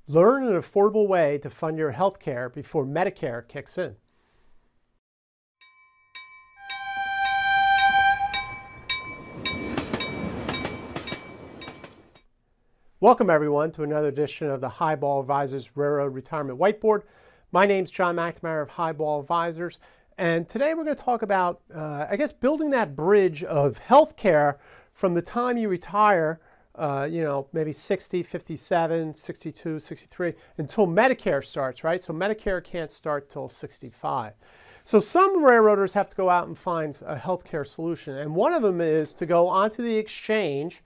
Learn an affordable way to fund your health care before Medicare kicks in. Welcome everyone to another edition of the Highball Advisors Railroad Retirement Whiteboard. My name's John McNamara of Highball Advisors, and today we're going to talk about, building that bridge of health care from the time you retire, maybe 60, 57, 62, 63, until Medicare starts, right? So Medicare can't start till 65. So some railroaders have to go out and find a healthcare solution, and one of them is to go onto the exchange,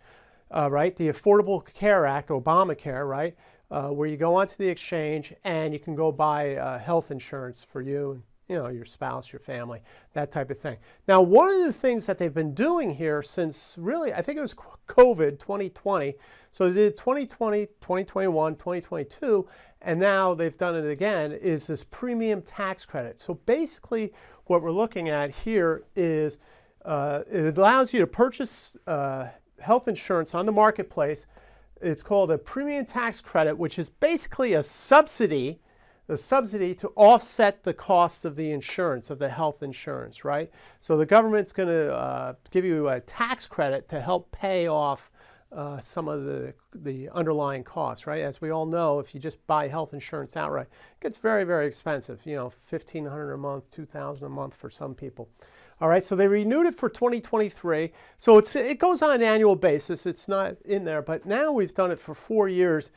right? The Affordable Care Act, Obamacare, right? Where you go onto the exchange and you can go buy health insurance for you and your spouse, your family, that type of thing. Now, one of the things that they've been doing here since really, I think it was COVID 2020. So they did 2020, 2021, 2022, and now they've done it again, is this Premuim Tax Credit. So basically what we're looking at here is it allows you to purchase health insurance on the marketplace. It's called a Premuim Tax Credit, which is basically a subsidy to offset the cost of the insurance, of the health insurance, right? So the government's going to give you a tax credit to help pay off some of the underlying costs, right? As we all know, if you just buy health insurance outright, it gets very, very expensive, $1,500 a month, $2,000 a month for some people. All right, so they renewed it for 2023. So it goes on an annual basis. It's not in there, but now we've done it for 4 years.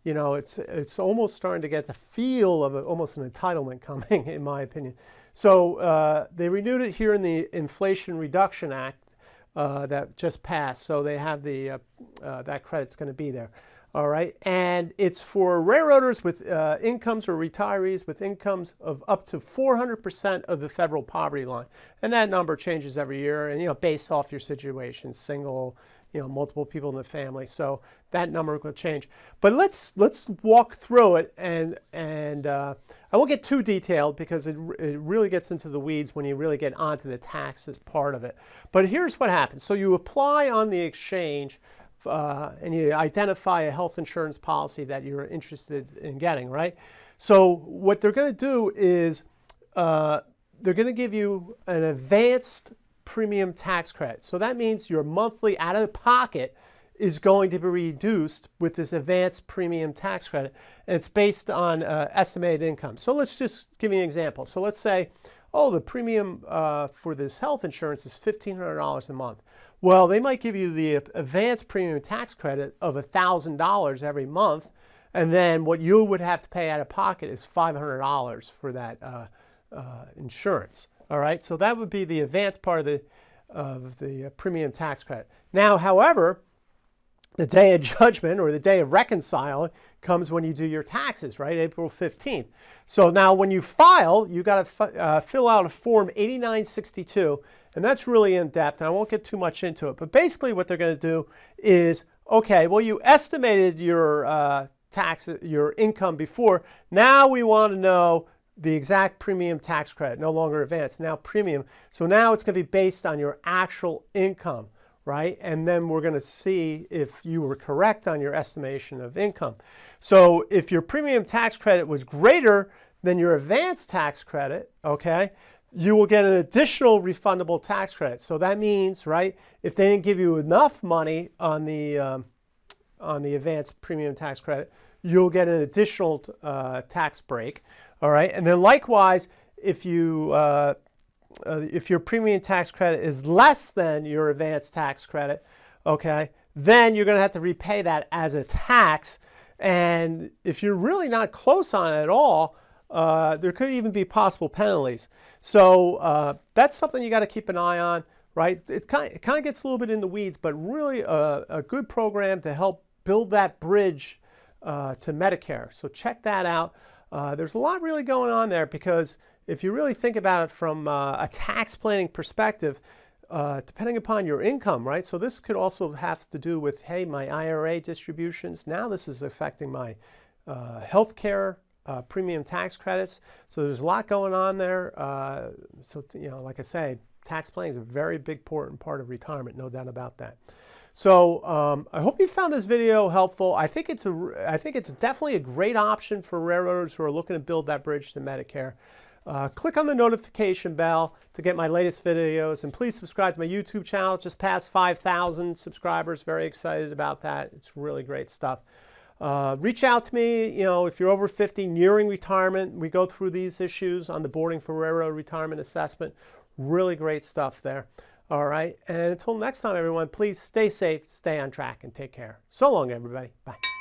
It's almost starting to get the feel of almost an entitlement coming, in my opinion. So they renewed it here in the Inflation Reduction Act that just passed. So they have that credit's going to be there. All right, and it's for railroaders with incomes or retirees with incomes of up to 400% of the federal poverty line. And that number changes every year and, based off your situation, single, multiple people in the family. So that number will change. But let's walk through it, and I won't get too detailed because it really gets into the weeds when you really get onto the taxes part of it. But here's what happens. So you apply on the exchange and you identify a health insurance policy that you're interested in getting, right? So what they're going to do is they're going to give you an advanced premium tax credit. So that means your monthly out-of-pocket is going to be reduced with this advanced premium tax credit, and it's based on estimated income. So let's just give you an example. So let's say, the premium for this health insurance is $1,500 a month. Well, they might give you the advanced premium tax credit of $1,000 every month, and then what you would have to pay out of pocket is $500 for that insurance. All right, so that would be the advanced part of the premium tax credit. Now, however, the day of judgment or the day of reconciling comes when you do your taxes, right? April 15th. So now when you file, you got to fill out a form 8962, and that's really in depth, and I won't get too much into it. But basically what they're going to do is, okay, well, you estimated your your income before. Now we want to know the exact premium tax credit, no longer advanced, now premium. So now it's going to be based on your actual income, right? And then we're going to see if you were correct on your estimation of income. So if your premium tax credit was greater than your advanced tax credit, okay, you will get an additional refundable tax credit. So that means, right, if they didn't give you enough money on the advanced premium tax credit, you'll get an additional tax break. All right, and then likewise, if your premium tax credit is less than your advanced tax credit, okay, then you're going to have to repay that as a tax. And if you're really not close on it at all, there could even be possible penalties. So that's something you got to keep an eye on, right? It kind of gets a little bit in the weeds, but really a good program to help build that bridge to Medicare. So check that out. There's a lot really going on there, because if you really think about it from a tax planning perspective, depending upon your income, right? So this could also have to do with, hey, my IRA distributions. Now this is affecting my healthcare premium tax credits. So there's a lot going on there. So, like I say, tax planning is a very big important part of retirement, no doubt about that. So I hope you found this video helpful. I think it's definitely a great option for railroaders who are looking to build that bridge to Medicare. Click on the notification bell to get my latest videos, and please subscribe to my YouTube channel. Just passed 5,000 subscribers. Very excited about that. It's really great stuff. Reach out to me, if you're over 50, nearing retirement. We go through these issues on the Boarding for Railroad Retirement Assessment. Really great stuff there. All right, and until next time, everyone, please stay safe, stay on track, and take care. So long, everybody. Bye.